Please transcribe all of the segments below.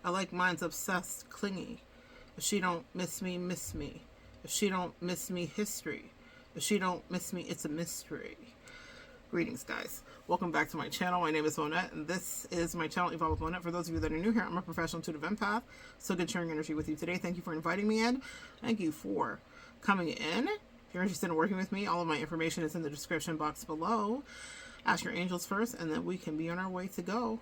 I like mine's obsessed, clingy. If she don't miss me, miss me. If she don't miss me, history. If she don't miss me, it's a mystery. Greetings, guys. Welcome back to my channel. My name is Monette, and this is my channel, Evolve with Monette. For those of you that are new here, I'm a professional intuitive empath. So good sharing energy with you today. Thank you for inviting me in. Thank you for coming in. If you're interested in working with me, all of my information is in the description box below. Ask your angels first, and then we can be on our way to go.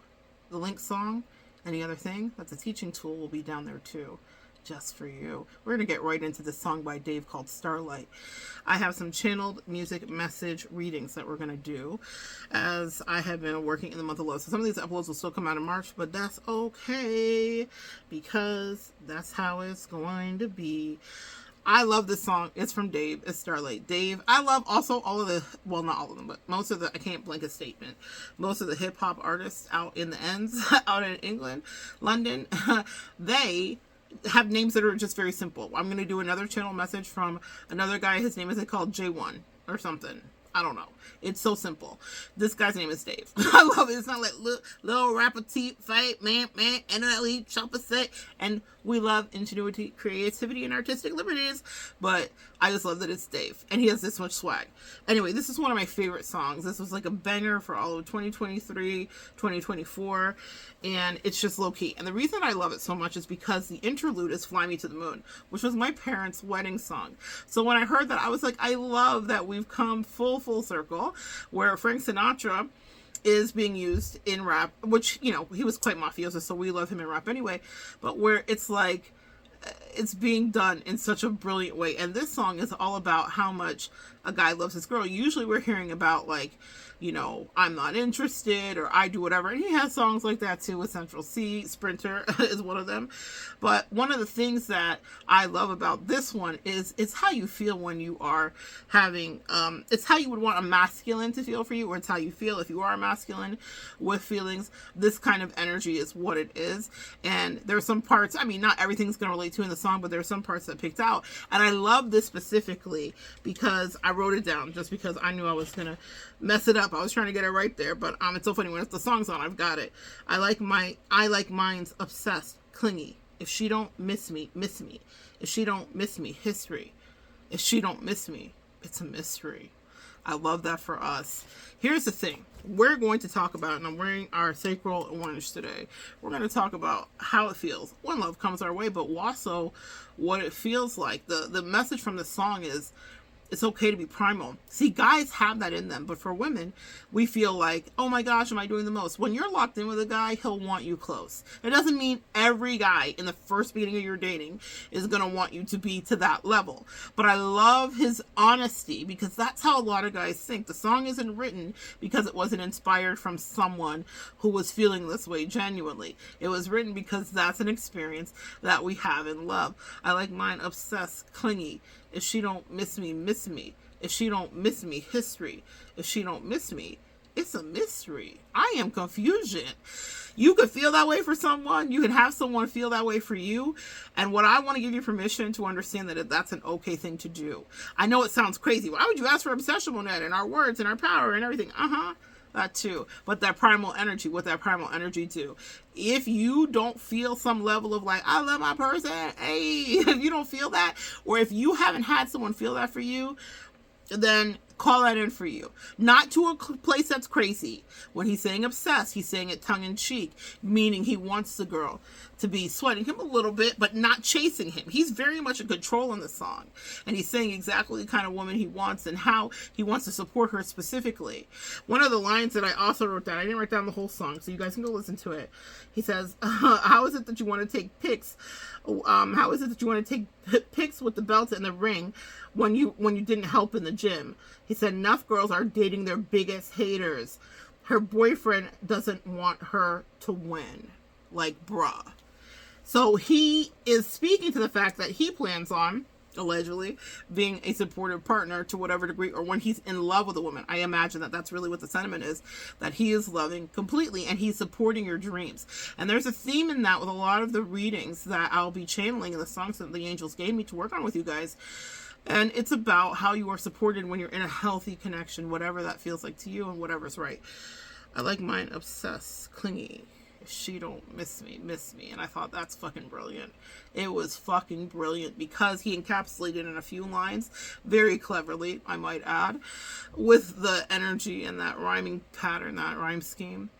The link song, any other thing that's a teaching tool will be down there too, just for you. We're going to get right into this song by Dave called Starlight. I have some channeled music message readings that we're going to do as I have been working in the month of love. So some of these uploads will still come out in March, but that's okay because that's how it's going to be. I love this song. It's from Dave. It's Starlight. Dave, I love also all of the, well, not all of them, but most of the, I can't blanket statement, most of the hip hop artists out in the ends, out in England, London, they have names that are just very simple. I'm going to do another channel message from another guy. His name is called J1 or something. I don't know. It's so simple. This guy's name is Dave. I love it. It's not like little rapper teeth fight, man, NLE, chopper set. And we love ingenuity, creativity, and artistic liberties. But I just love that it's Dave. And he has this much swag. Anyway, this is one of my favorite songs. This was like a banger for all of 2023, 2024. And it's just low key. And the reason I love it so much is because the interlude is Fly Me to the Moon, which was my parents' wedding song. So when I heard that, I was like, I love that we've come full circle where Frank Sinatra is being used in rap, which, you know, he was quite mafioso, so we love him in rap anyway, but where it's like it's being done in such a brilliant way. And this song is all about how much a guy loves his girl. Usually we're hearing about, like, you know, I'm not interested, or I do whatever. And he has songs like that too with Central C. Sprinter is one of them. But one of the things that I love about this one is it's how you feel when you are having, it's how you would want a masculine to feel for you, or it's how you feel if you are a masculine with feelings. This kind of energy is what it is. And there are some parts, I mean, not everything's going to relate to in the song, but there are some parts that picked out. And I love this specifically because I wrote it down just because I knew I was going to mess it up. I was trying to get it right there, but it's so funny when the song's on, I've got it. I like mine's obsessed, clingy. If she don't miss me, miss me. If she don't miss me, history. If she don't miss me, it's a mystery. I love that for us. Here's the thing. We're going to talk about, and I'm wearing our sacral orange today. We're going to talk about how it feels when love comes our way, but also what it feels like. The message from the song is, it's okay to be primal. See, guys have that in them, but for women, we feel like, oh my gosh, am I doing the most? When you're locked in with a guy, he'll want you close. It doesn't mean every guy in the first beginning of your dating is going to want you to be to that level. But I love his honesty because that's how a lot of guys think. The song isn't written because it wasn't inspired from someone who was feeling this way genuinely. It was written because that's an experience that we have in love. I like mine obsessed, clingy. If she don't miss me, miss me. If she don't miss me, history. If she don't miss me, it's a mystery. I am confusion. You could feel that way for someone. You can have someone feel that way for you. And what I want to give you permission to understand that that's an okay thing to do. I know it sounds crazy. Why would you ask for obsession, Monette, and our words and our power and everything? That too. But that primal energy, what that primal energy do? If you don't feel some level of like, I love my person, hey, if you don't feel that, or if you haven't had someone feel that for you, then call that in for you. Not to a place that's crazy. When he's saying obsessed, he's saying it tongue-in-cheek, meaning he wants the girl to be sweating him a little bit, but not chasing him. He's very much in control in the song, and he's saying exactly the kind of woman he wants and how he wants to support her specifically. One of the lines that I also wrote down, I didn't write down the whole song, so you guys can go listen to it. He says, how is it that you want to take pics? How is it that you want to take pics with the belt and the ring when you didn't help in the gym? He said, enough girls are dating their biggest haters. Her boyfriend doesn't want her to win. Like, bruh. So he is speaking to the fact that he plans on, allegedly, being a supportive partner to whatever degree, or when he's in love with a woman. I imagine that that's really what the sentiment is, that he is loving completely and he's supporting your dreams. And there's a theme in that with a lot of the readings that I'll be channeling in the songs that the angels gave me to work on with you guys. And it's about how you are supported when you're in a healthy connection, whatever that feels like to you and whatever's right. I like mine obsessed, clingy. She don't miss me, miss me. And I thought that's fucking brilliant. It was fucking brilliant because he encapsulated in a few lines, very cleverly, I might add, with the energy and that rhyming pattern, that rhyme scheme,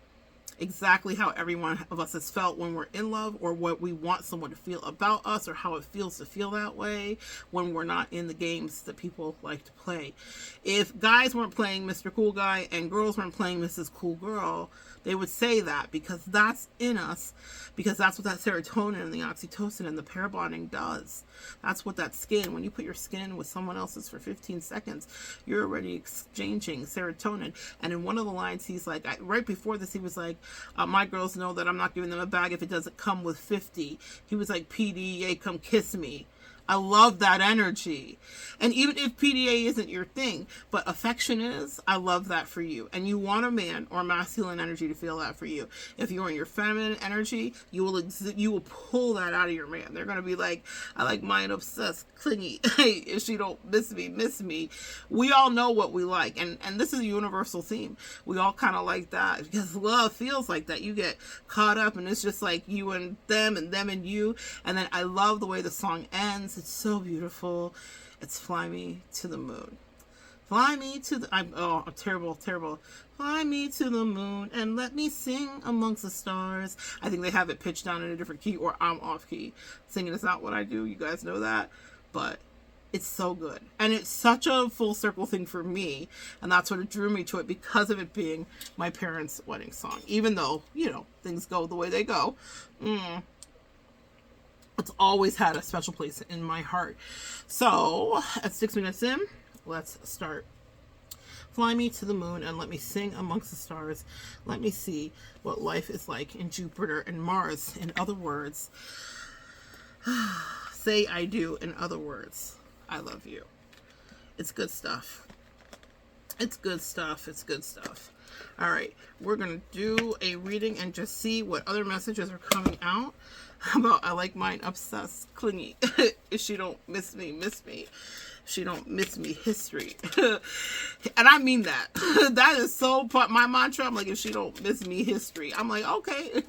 exactly how every one of us has felt when we're in love, or what we want someone to feel about us, or how it feels to feel that way when we're not in the games that people like to play. If guys weren't playing Mr. Cool Guy and girls weren't playing Mrs. Cool Girl, they would say that because that's in us, because that's what that serotonin and the oxytocin and the pair bonding does. That's what that skin, when you put your skin with someone else's for 15 seconds, you're already exchanging serotonin. And in one of the lines, he's like, right before this, he was like, my girls know that I'm not giving them a bag if it doesn't come with 50. He was like, PDA, come kiss me. I love that energy. And even if PDA isn't your thing, but affection is, I love that for you. And you want a man or masculine energy to feel that for you. If you're in your feminine energy, you will pull that out of your man. They're going to be like, I like mine obsessed, clingy. Hey, if she don't miss me, miss me. We all know what we like. And this is a universal theme. We all kind of like that because love feels like that. You get caught up and it's just like you and them and you. And then I love the way the song ends. It's so beautiful. It's Fly Me to the Moon. Fly me to the... I'm terrible. Fly me to the moon and let me sing amongst the stars. I think they have it pitched down in a different key, or I'm off key. Singing is not what I do. You guys know that. But it's so good. And it's such a full circle thing for me. And that's what drew me to it, because of it being my parents' wedding song. Even though, you know, things go the way they go. It's always had a special place in my heart. So, at 6 minutes in, let's start. Fly me to the moon and let me sing amongst the stars. Let me see what life is like in Jupiter and Mars. In other words, say I do. In other words, I love you. It's good stuff. It's good stuff. It's good stuff. All right, we're going to do a reading and just see what other messages are coming out about I like mine obsessed, clingy. If she don't miss me, miss me. If she don't miss me, history. And I mean that. That is so my mantra. I'm like, if she don't miss me, history. I'm like, okay,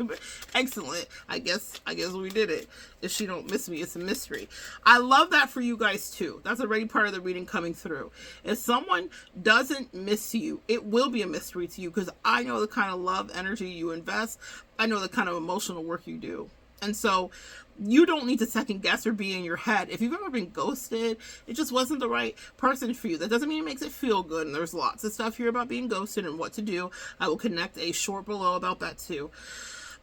excellent. I guess we did it. If she don't miss me, it's a mystery. I love that for you guys too. That's already part of the reading coming through. If someone doesn't miss you, it will be a mystery to you, because I know the kind of love energy you invest. I know the kind of emotional work you do. And so you don't need to second guess or be in your head. If you've ever been ghosted, it just wasn't the right person for you. That doesn't mean it makes it feel good. And there's lots of stuff here about being ghosted and what to do. I will connect a short below about that too.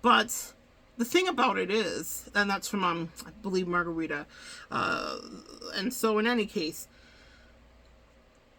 But the thing about it is, and that's from, I believe, Margarita. And so in any case,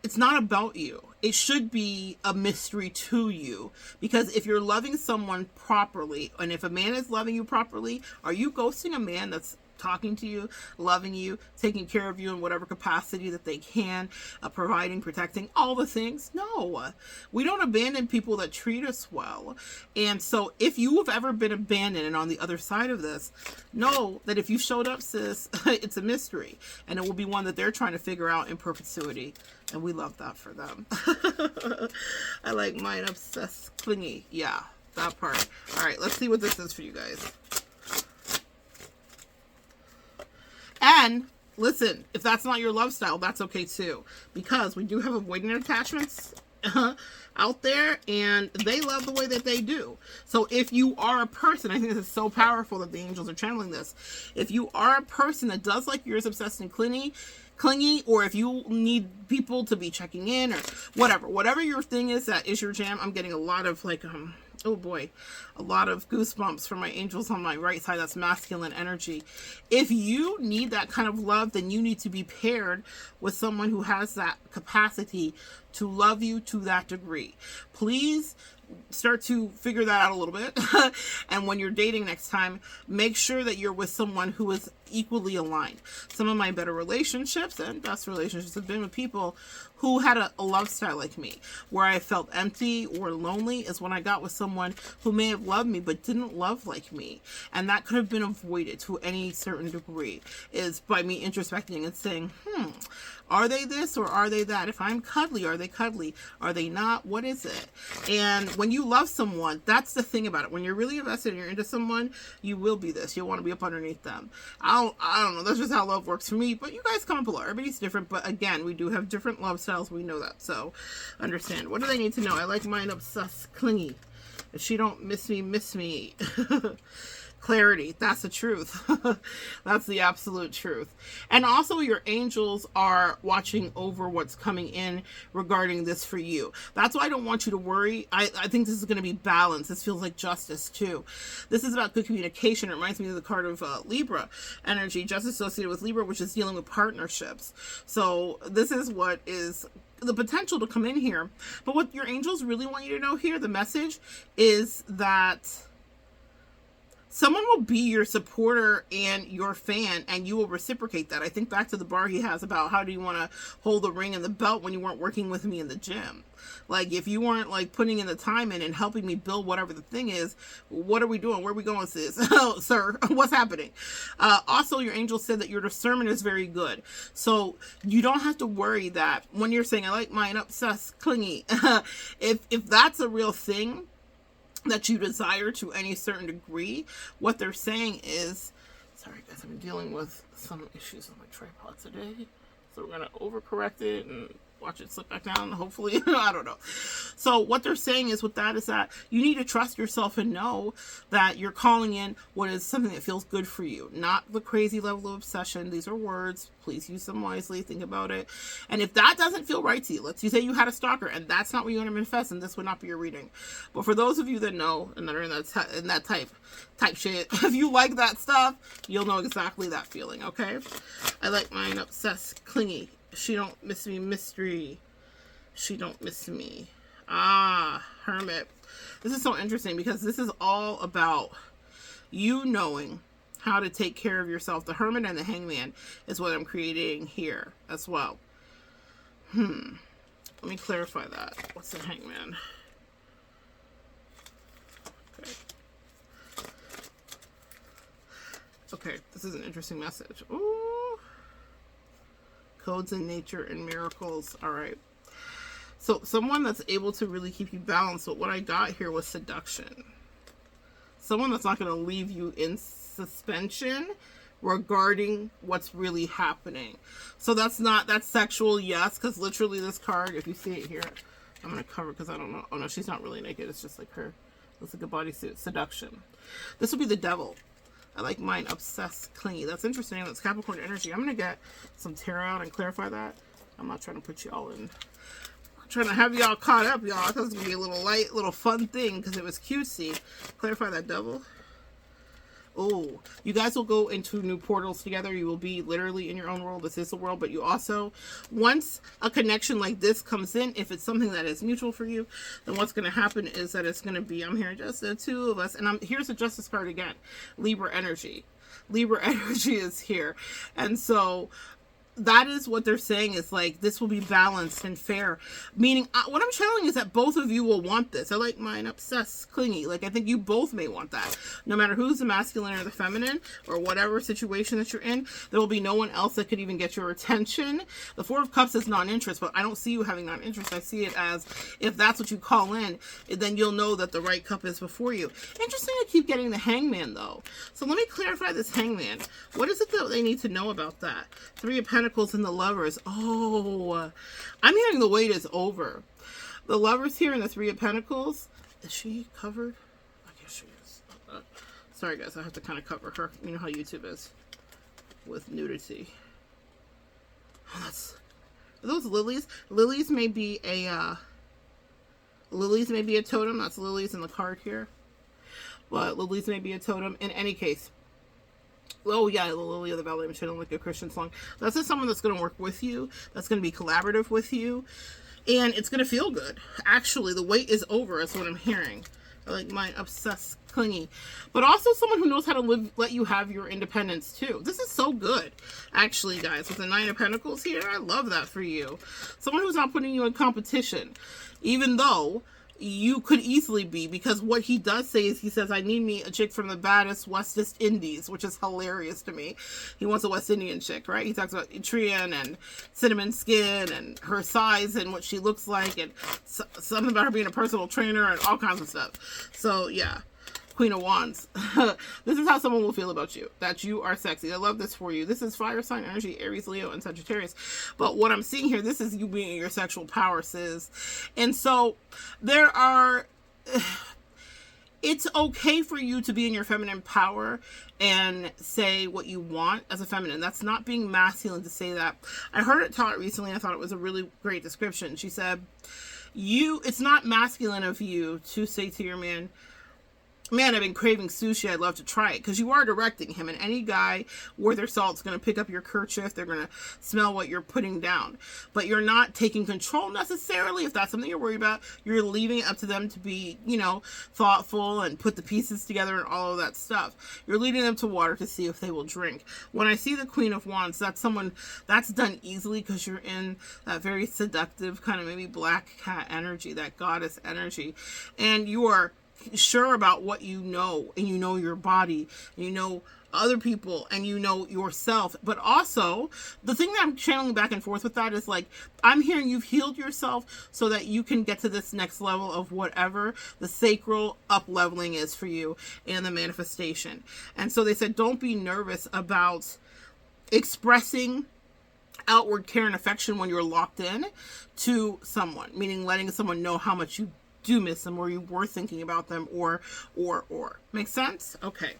it's not about you. It should be a mystery to you, because if you're loving someone properly, and if a man is loving you properly, are you ghosting a man that's talking to you, loving you, taking care of you in whatever capacity that they can, providing, protecting, all the things? No, we don't abandon people that treat us well. And so if you have ever been abandoned and on the other side of this, know that if you showed up, sis, it's a mystery, and it will be one that they're trying to figure out in perpetuity. And we love that for them. I like mine obsessed, clingy. Yeah, that part. All right, let's see what this is for you guys. And listen, if that's not your love style, that's okay too, because we do have avoidant attachments out there, and they love the way that they do. So if you are a person, I think this is so powerful that the angels are channeling this. If you are a person that does like yours, obsessed and clingy, or if you need people to be checking in, or whatever your thing is, that is your jam. I'm getting a lot of like, oh boy, a lot of goosebumps from my angels on my right side. That's masculine energy. If you need that kind of love, then you need to be paired with someone who has that capacity to love you to that degree. Please start to figure that out a little bit. And when you're dating next time, make sure that you're with someone who is equally aligned. Some of my better relationships and best relationships have been with people who had a love style like me. Where I felt empty or lonely is when I got with someone who may have loved me but didn't love like me. And that could have been avoided to any certain degree, is by me introspecting and saying, are they this or are they that? If I'm cuddly, are they they cuddly? Are they not? What is it? And when you love someone, that's the thing about it. When you're really invested and you're into someone, you will be this. You'll want to be up underneath them. I don't know. That's just how love works for me. But you guys comment below. Everybody's different. But again, we do have different love styles. We know that. So understand. What do they need to know? I like mine obsessed, clingy. If she don't miss me, miss me. Clarity. That's the truth. That's the absolute truth. And also your angels are watching over what's coming in regarding this for you. That's why I don't want you to worry. I think this is going to be balanced. This feels like justice too. This is about good communication. It reminds me of the card of Libra energy, just associated with Libra, which is dealing with partnerships. So this is what is the potential to come in here. But what your angels really want you to know here, the message is that someone will be your supporter and your fan, and you will reciprocate that. I think back to the bar he has about how do you want to hold the ring and the belt when you weren't working with me in the gym. Like, if you weren't, like, putting in the time in and helping me build whatever the thing is, what are we doing? Where are we going, sis? Oh, sir, what's happening? Also, your angel said that your discernment is very good. So you don't have to worry that when you're saying, I like mine obsessed, clingy. If that's a real thing that you desire to any certain degree, what they're saying is, sorry guys, I've been dealing with some issues on my tripod today, so we're gonna overcorrect it and watch it slip back down, hopefully. I don't know. So what they're saying is with that is that you need to trust yourself and know that you're calling in what is something that feels good for you, not the crazy level of obsession. These are words. Please use them wisely. Think about it. And if that doesn't feel right to you, let's say you had a stalker and that's not what you want to manifest, and this would not be your reading. But for those of you that know and that are in that type shit, if you like that stuff, you'll know exactly that feeling, okay? I like mine obsessed, clingy. She don't miss me, mystery. She don't miss me. Ah, Hermit. This is so interesting because this is all about you knowing how to take care of yourself. The Hermit and the Hangman is what I'm creating here as well. Let me clarify that. What's the Hangman? Okay, this is an interesting message. Ooh. Codes in nature and miracles. All right. So someone that's able to really keep you balanced. But what I got here was seduction. Someone that's not going to leave you in suspension regarding what's really happening. So that's sexual, yes, because literally this card, if you see it here, I'm going to cover because I don't know. Oh no, she's not really naked. It's just like her. Looks like a bodysuit. Seduction. This would be the devil. I like mine obsessed, clingy. That's interesting. That's Capricorn energy. I'm going to get some tarot out and clarify that. I'm not trying to put you all in. I'm trying to have y'all caught up, y'all. I thought it was going to be a little light, little fun thing because it was cutesy. Clarify that, devil. Oh, you guys will go into new portals together. You will be literally in your own world. This is the world, but you also, once a connection like this comes in, if it's something that is mutual for you, then what's going to happen is that it's going to be, I'm hearing just the two of us, and here's the Justice card again, Libra energy. Libra energy is here. And so that is what they're saying is like, this will be balanced and fair. Meaning, what I'm channeling is that both of you will want this. I like mine obsessed, clingy. Like, I think you both may want that. No matter who's the masculine or the feminine, or whatever situation that you're in, there will be no one else that could even get your attention. The Four of Cups is non-interest, but I don't see you having non-interest. I see it as, if that's what you call in, then you'll know that the right cup is before you. Interesting to keep getting the Hangman, though. So let me clarify this Hangman. What is it that they need to know about that? Three of Pentacles and the Lovers. Oh, I'm hearing the wait is over. The Lovers here and the Three of Pentacles. Is she covered? I guess she is. Sorry guys, I have to kind of cover her. You know how YouTube is with nudity. Oh, are those lilies? Lilies may be a totem. That's lilies in the card here. But lilies may be a totem. In any case, oh yeah, the Lily of the Valley, I'm channeling like a Christian song. That's just someone that's going to work with you. That's going to be collaborative with you. And it's going to feel good. Actually, the wait is over. That's what I'm hearing. I like mine obsessed, clingy. But also someone who knows how to let you have your independence too. This is so good. Actually, guys, with the Nine of Pentacles here, I love that for you. Someone who's not putting you in competition. Even though you could easily be, because what he does say is, he says, I need me a chick from the baddest West Indies, which is hilarious to me. He wants a West Indian chick, right? He talks about Trian and cinnamon skin and her size and what she looks like, and something about her being a personal trainer and all kinds of stuff. So yeah, Queen of Wands. This is how someone will feel about you, that you are sexy. I love this for you. This is fire sign energy, Aries, Leo, and Sagittarius. But what I'm seeing here, this is you being in your sexual power, sis. And so there are... It's okay for you to be in your feminine power and say what you want as a feminine. That's not being masculine to say that. I heard it taught recently. I thought it was a really great description. She said, it's not masculine of you to say to your man, man, I've been craving sushi, I'd love to try it. Because you are directing him, and any guy worth their salt is going to pick up your kerchief. They're going to smell what you're putting down. But you're not taking control necessarily. If that's something you're worried about, you're leaving it up to them to be, thoughtful and put the pieces together and all of that stuff. You're leading them to water to see if they will drink. When I see the Queen of Wands, that's someone that's done easily, because you're in that very seductive kind of maybe black cat energy, that goddess energy. And you are sure about what you know, and you know your body, and you know other people, and you know yourself. But also, the thing that I'm channeling back and forth with that is, like, I'm hearing you've healed yourself so that you can get to this next level of whatever the sacral up leveling is for you in the manifestation. And so they said, don't be nervous about expressing outward care and affection when you're locked in to someone, meaning letting someone know how much you do miss them, or you were thinking about them, or. Make sense? Okay.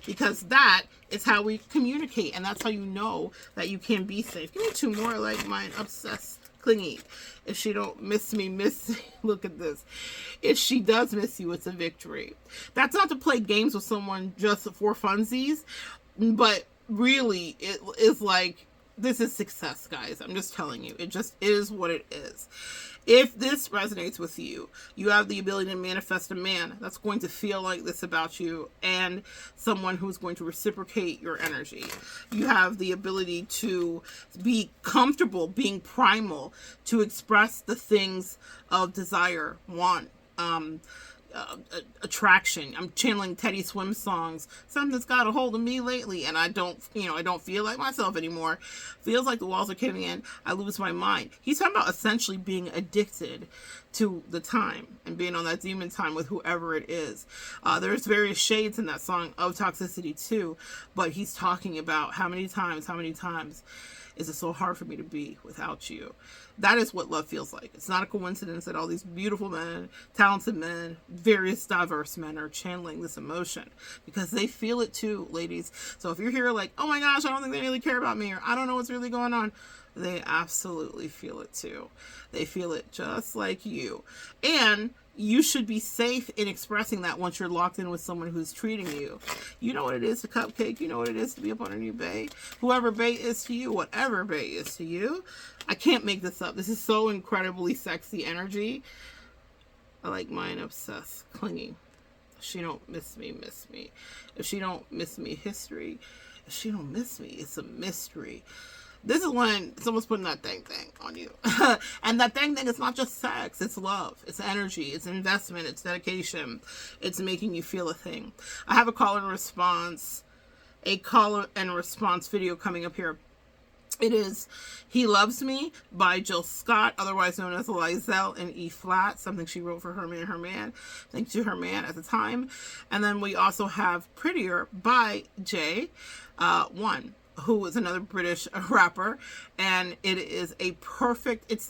Because that is how we communicate, and that's how you know that you can be safe. Give me two more, like mine. Obsessed, clingy. If she don't miss me, look at this. If she does miss you, it's a victory. That's not to play games with someone just for funsies, but really, it is like, this is success, guys. I'm just telling you. It just is what it is. If this resonates with you, you have the ability to manifest a man that's going to feel like this about you, and someone who's going to reciprocate your energy. You have the ability to be comfortable being primal, to express the things of desire, want, attraction. I'm channeling Teddy Swim songs. Something's got a hold of me lately, and I don't feel like myself anymore. Feels like the walls are caving in. I lose my mind. He's talking about essentially being addicted to the time and being on that demon time with whoever it is. There's various shades in that song of toxicity too, but he's talking about how many times is it so hard for me to be without you? That is what love feels like. It's not a coincidence that all these beautiful men, talented men, various diverse men are channeling this emotion, because they feel it too, ladies. So if you're here like, oh my gosh, I don't think they really care about me, or I don't know what's really going on, they absolutely feel it too. They feel it just like you. And you should be safe in expressing that once you're locked in with someone who's treating you. You know what it is to cupcake. You know what it is to be up on a new bae. Whoever bae is to you, whatever bae is to you. I can't make this up. This is so incredibly sexy energy. I like mine. Obsessed, clingy. If she don't miss me, miss me. If she don't miss me, history. If she don't miss me, it's a mystery. This is when someone's putting that thing on you. And that thing is not just sex. It's love. It's energy. It's investment. It's dedication. It's making you feel a thing. I have a call and response video coming up here. It is He Loves Me by Jill Scott, otherwise known as Lizelle in E flat, something she wrote for her man. Thanks to her man at the time. And then we also have Prettier by Jay One, who is another British rapper, and it is a perfect, it's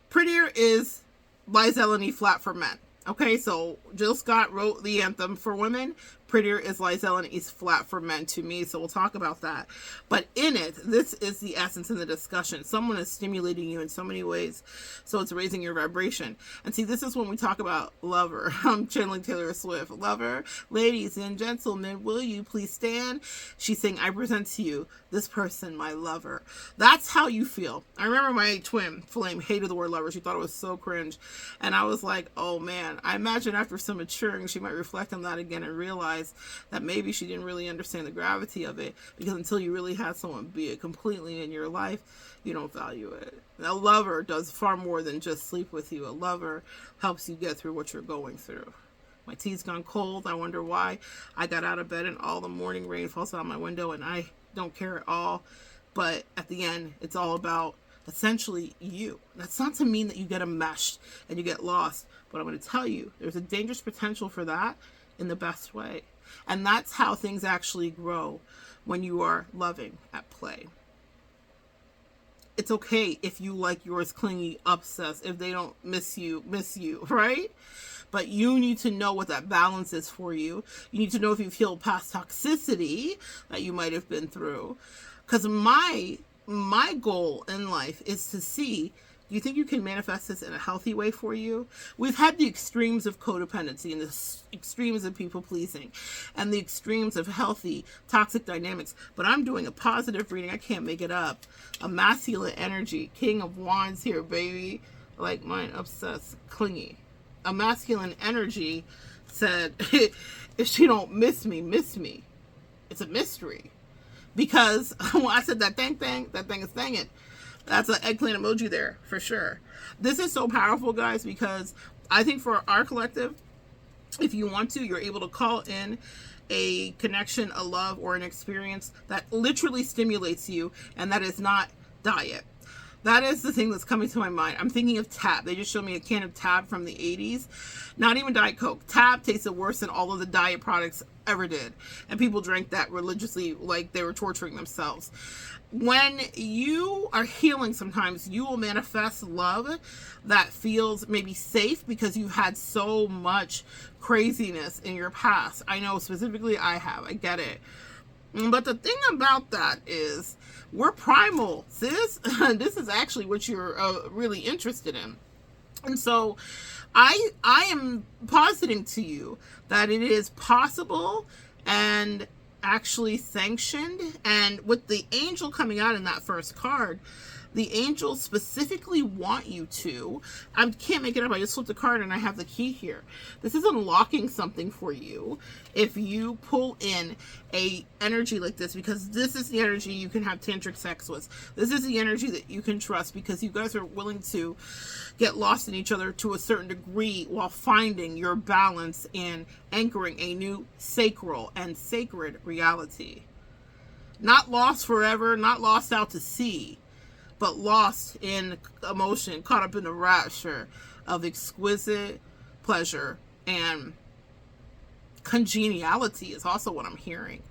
Prettier is Lizelle in E flat for men. Okay, so Jill Scott wrote the anthem for women. Prettier is Lizelle in E flat for men to me, so we'll talk about that. But in it, this is the essence in the discussion. Someone is stimulating you in so many ways, so it's raising your vibration. And see, this is when we talk about lover. I'm channeling Taylor Swift. Lover, ladies and gentlemen, will you please stand? She's saying, I present to you this person, my lover. That's how you feel. I remember my twin flame hated the word lover. She thought it was so cringe. And I was like, oh man, I imagine after some maturing, she might reflect on that again and realize realize that maybe she didn't really understand the gravity of it, because until you really had someone be it completely in your life, you don't value it. A lover does far more than just sleep with you. A lover helps you get through what you're going through. My tea's gone cold. I wonder why. I got out of bed and all the morning rain falls out my window, and I don't care at all. But at the end, it's all about essentially you. That's not to mean that you get enmeshed and you get lost, but I'm going to tell you, there's a dangerous potential for that in the best way. And that's how things actually grow when you are loving at play. It's okay if you like yours clingy, obsessed, if they don't miss you, right? But you need to know what that balance is for you. You need to know if you've healed past toxicity that you might have been through. Because my goal in life is to see, do you think you can manifest this in a healthy way for you? We've had the extremes of codependency and the extremes of people pleasing and the extremes of healthy toxic dynamics. But I'm doing a positive reading. I can't make it up. A masculine energy. King of Wands here, baby. Like mine, obsessed, clingy. A masculine energy said, if she don't miss me, miss me. It's a mystery. Because when I said that thing is thing it. That's an eggplant emoji there, for sure. This is so powerful, guys, because I think for our collective, if you want to, you're able to call in a connection, a love, or an experience that literally stimulates you, and that is not diet. That is the thing that's coming to my mind. I'm thinking of Tab. They just showed me a can of Tab from the 80s. Not even Diet Coke. Tab tasted worse than all of the diet products ever did. And people drank that religiously like they were torturing themselves. When you are healing, sometimes you will manifest love that feels maybe safe because you've had so much craziness in your past. I know specifically I have. I get it. But the thing about that is we're primal, sis. This is actually what you're really interested in. And so I am positing to you that it is possible and actually sanctioned. And with the angel coming out in that first card, the angels specifically want you to, I can't make it up, I just flipped the card and I have the key here. This is unlocking something for you if you pull in a energy like this, because this is the energy you can have tantric sex with. This is the energy that you can trust, because you guys are willing to get lost in each other to a certain degree while finding your balance and anchoring a new sacral and sacred reality. Not lost forever, not lost out to sea, but lost in emotion, caught up in the rapture of exquisite pleasure and congeniality is also what I'm hearing.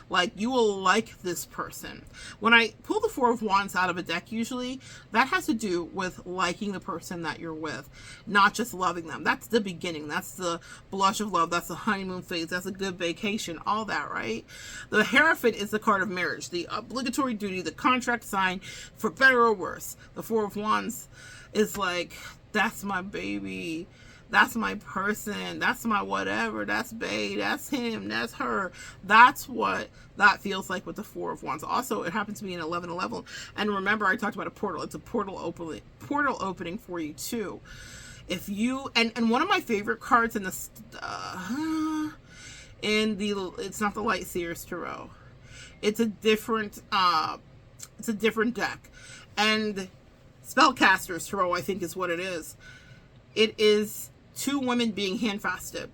Like, you will like this person. When I pull the Four of Wands out of a deck, usually that has to do with liking the person that you're with, not just loving them. That's the beginning. That's the blush of love. That's the honeymoon phase. That's a good vacation. All that, right? The Hierophant is the card of marriage, the obligatory duty, the contract signed, for better or worse. The Four of Wands is like, that's my baby. That's my person. That's my whatever. That's bae. That's him. That's her. That's what that feels like with the Four of Wands. Also, it happens to be an 11-11. And remember, I talked about a portal. It's a portal opening for you too. If you and one of my favorite cards in the it's not the Light Seers Tarot. It's a different deck. And Spellcasters Tarot, I think, is what it is. It is two women being hand-fasted.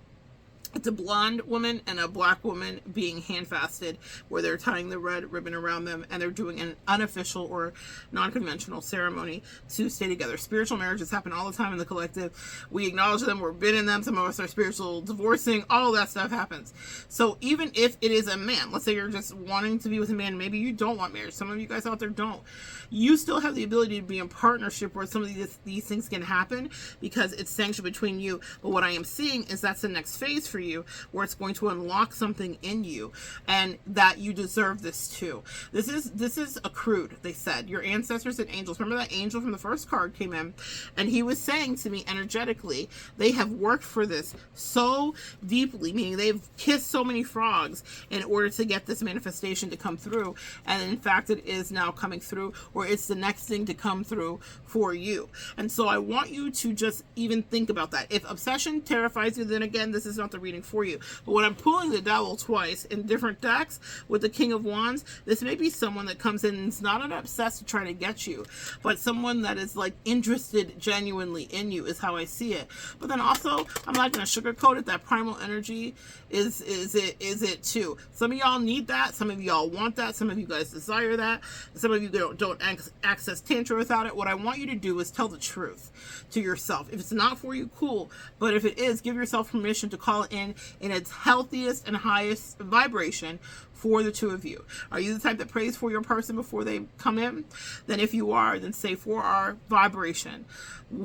It's a blonde woman and a black woman being hand-fasted, where they're tying the red ribbon around them and they're doing an unofficial or non-conventional ceremony to stay together. Spiritual marriages happen all the time in the collective. We acknowledge them. We're been in them. Some of us are spiritual divorcing. All of that stuff happens. So even if it is a man, let's say you're just wanting to be with a man, maybe you don't want marriage. Some of you guys out there don't. You still have the ability to be in partnership where some of these things can happen because it's sanctioned between you. But what I am seeing is that's the next phase for you, where it's going to unlock something in you, and that you deserve this too. This is accrued, they said. Your ancestors and angels. Remember that angel from the first card came in, and he was saying to me energetically, they have worked for this so deeply, meaning they've kissed so many frogs in order to get this manifestation to come through. And in fact, it is now coming through, or it's the next thing to come through for you. And so I want you to just even think about that. If obsession terrifies you, then again, this is not the reading reading for you. But when I'm pulling the Devil twice in different decks with the King of Wands, this may be someone that comes in and is not an obsessed to try to get you, but someone that is like interested genuinely in you is how I see it. But then also, I'm not going to sugarcoat it. That primal energy is it too. Some of y'all need that. Some of y'all want that. Some of you guys desire that. Some of you don't access Tantra without it. What I want you to do is tell the truth to yourself. If it's not for you, cool. But if it is, give yourself permission to call it in its healthiest and highest vibration for the two of you. Are you the type that prays for your person before they come in? Then if you are, then say for our vibration,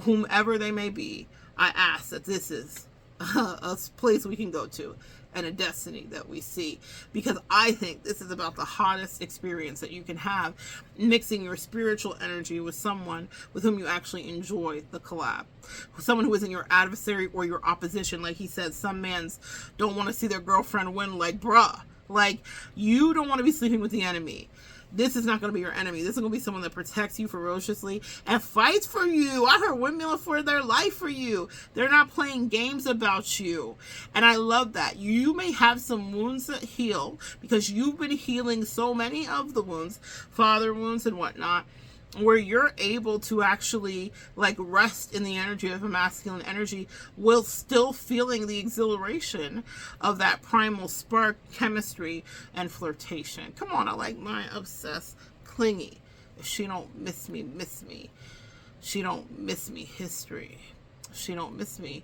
whomever they may be, I ask that this is a place we can go to and a destiny that we see, because I think this is about the hottest experience that you can have, mixing your spiritual energy with someone with whom you actually enjoy the collab, someone who isn't your adversary or your opposition. Like he said, some mans don't want to see their girlfriend win. Like, bruh, like, you don't want to be sleeping with the enemy. This is not going to be your enemy. This is going to be someone that protects you ferociously and fights for you. I heard windmill for their life for you. They're not playing games about you. And I love that. You may have some wounds that heal because you've been healing so many of the wounds, father wounds and whatnot, where you're able to actually like rest in the energy of a masculine energy while still feeling the exhilaration of that primal spark, chemistry, and flirtation. Come on, I like my obsessed, clingy. If she don't miss me, miss me. She don't miss me, history. If she don't miss me,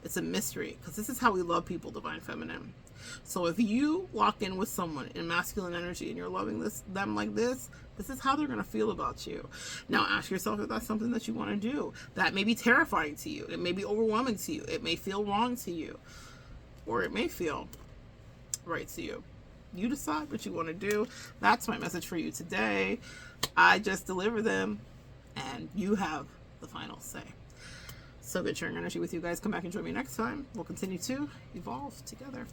it's a mystery. Because this is how we love people, Divine Feminine. So if you walk in with someone in masculine energy and you're loving them like this is how they're going to feel about you. Now ask yourself if that's something that you want to do. That may be terrifying to you. It may be overwhelming to you. It may feel wrong to you. Or it may feel right to you. You decide what you want to do. That's my message for you today. I just deliver them and you have the final say. So good sharing energy with you guys. Come back and join me next time. We'll continue to evolve together.